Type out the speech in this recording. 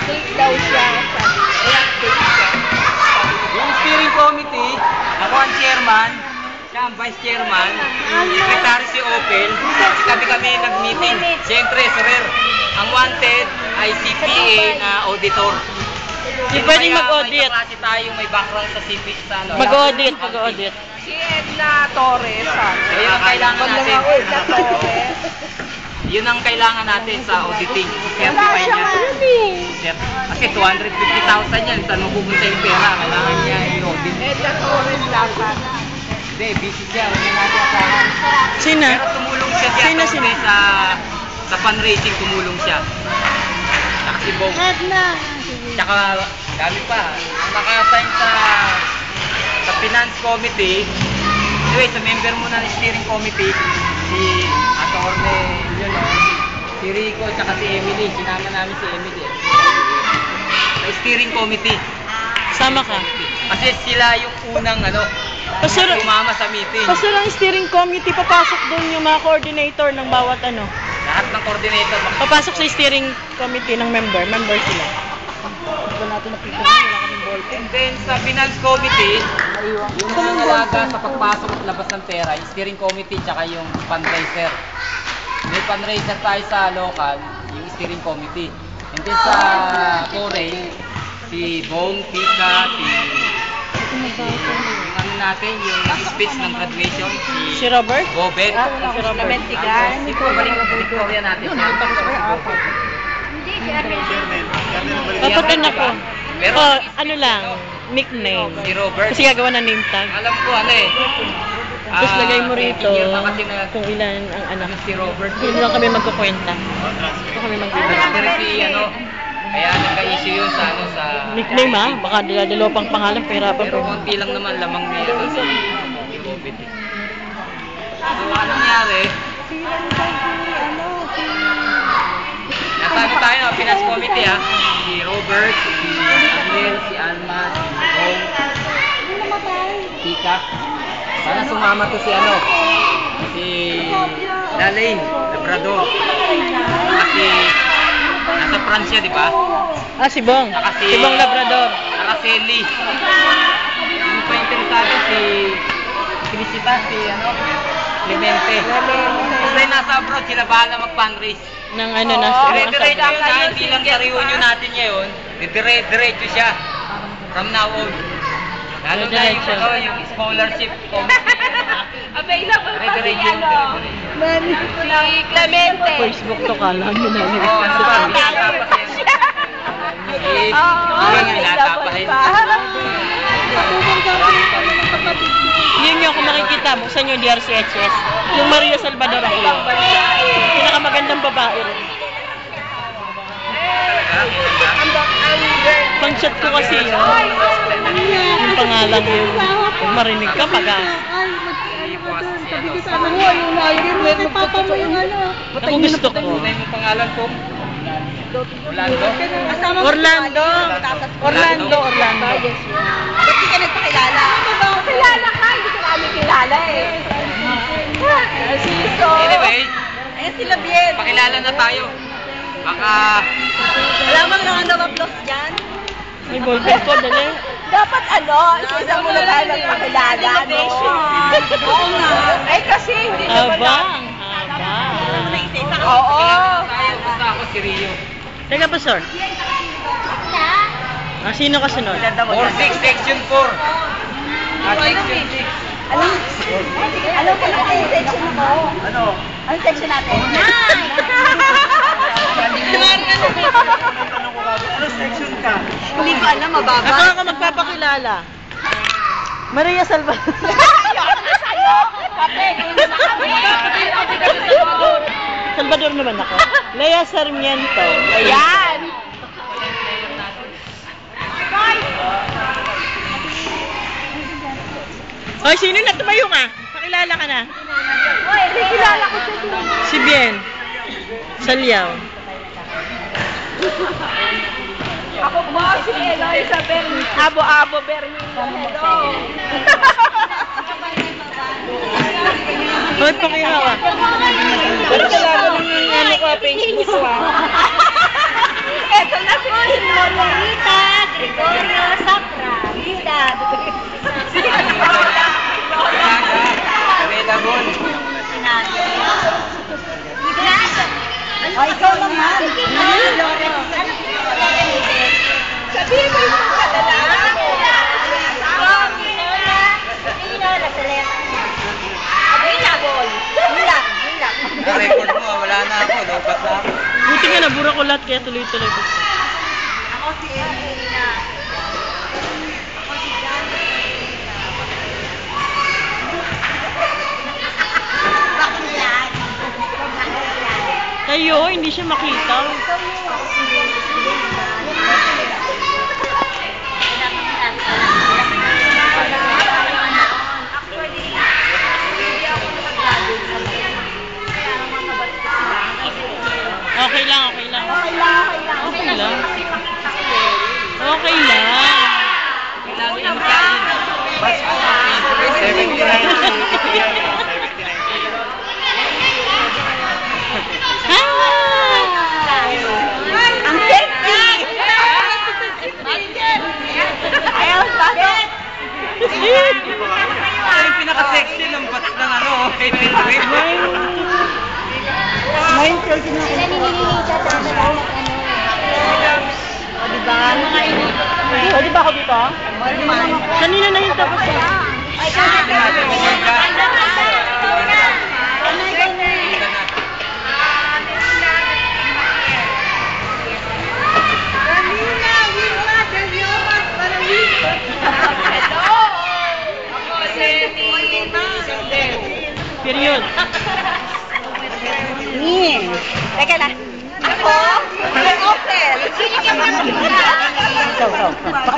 Fake daw siya. Kaya fake siya. Yung steering committee, ako ang chairman, siya ang vice chairman, secretary si Opel, kami nag-meeting. Siyempre, sir, ang wanted ay CPA na auditor. Hindi pwedeng mag-audit. Kasi tayo may background sa CPA sa ano. Mag-audit. Si Edna Torres. Yun ang kailangan natin. Edna Torres. Yun ang kailangan natin sa auditing. Wala siya nga. Kasi 250,000 yan. Saan mo pupunta yung pera? Kailangan niya i-audit. Edna Torres dapat. Hindi, busy siya. Huwag na natin asahan. Sino? Pero tumulong siya sa fundraising, tumulong siya. Tsaka si Bong. Tsaka kami pa. Naka-assign sa finance committee. Anyway, sa member muna ng steering committee, si Atorne, yun o, si Rico, tsaka si Emily. Sinama namin si Emily. Sa steering committee. Sama ka. Kasi sila yung unang sumama sa meeting. Kasi ang steering committee, papasok doon yung mga coordinator ng bawat ano. Lahat ng coordinator. Papasok sa steering committee ng member sila. And then sa finance committee, yung mga alaga sa pagpasok at labas ng pera, yung steering committee tsaka yung fundraiser. May fundraiser tayo sa local, yung steering committee. And then sa foreign, si Bong, Tika, yung ano natin, yung speech ng graduation, Si Robert? Bobet, Si Robert. si Victoria natin. Papatan ako. Pero Ano lang, nickname. si Robert, Kasi gagawa ng name tag. alam ko Tapos lagay mo rito kasi kung ilan ang anak. si Robert. Hindi lang kami magkukwenta. Ito kami magbibigay. Pero si kaya nagka-issue yun sa Nickname baka dalawa pang pangalan, pahirapan pero ko. konti lang naman lamang ni si Robert. So ano nangyari? Nasa tayo, finance committee si Robert, si Adriel, si Alma, si Bong, Tika. Sana sumama to si Dalain, Labrador. Kasi nasa Pransya, di ba? Si Bong. Si Bong Labrador. Araceli. Yung pa interesado si Crisita, si Clemente. Kasi nasa abroad sila bahala mag-fundraise. Ng nasa Dire-diretso yun hindi lang sa reunion natin ngayon. Dire-diretso siya. From now on. Lalo na yung scholarship committee. Available pa si Dire-diretso. si Clemente. Facebook to kala mo na. Yun yung kung makikita, buksan yung DRCHS. Yung Maria Salvador ako yun. Pinakamagandang babae rin. Pang-chat ko kasi yun. Yung pangalan yun. Kung marinig ka, Ako gusto ko. Ano yung pangalan ko? Orlando. Ba't di ka nagpakilala? Kilala ka, hindi ka namin kilala Siso. Anyway, Ayan sila Bien. pakilala na tayo. Baka Alam mo naman daw applause dyan? May ballpen ko, dali. Dapat isa mo na tayo magpakilala, no? Oo nga. Kasi hindi naman Habang. Oo. tayo, basta ako si Rio. Teka pa, sir. Sino ka sunod? 4-6, section 4. Section 6. Alam ko na yung section mo. Anong section natin? Ano section ka? Hindi ko alam, mababa. Ako magpapakilala. Maria Salvador. Ayoko na sa'yo. Kape. Salvador naman ako. Lea Sarmiento. Ayan. Hoy, sino na? Tumayo ka. Pakilala ka na. Hoy, kilala ko siya dun. Si Bien. Salyaw. Ako po si Isabel. Abo Bernino. Hello. Hoy, pakihawa. Pero kilala lang yung Facebook ko. Eto na si Lobat na ako. Buti nga nabura ko lahat kaya tuloy-tuloy ko. Ako si Elina. Ako si Janet. Baklan. Kayo, hindi siya makita. Okay lang, okay lang. Okay lang, okay lang. Okay lang. Okay lang. Lagi yung kain. Bas ko. 79. Ang sexy! Ayaw, bakit? Ito yung pinaka-sexy ng bats ng ano, kay Pintrip. Ngayon, sir, O, diba? Pwede ba ako dito? Kanina na yung tapos. Ay, kasi Period. Teka lang. Ako? Ang Opel. Ikaw.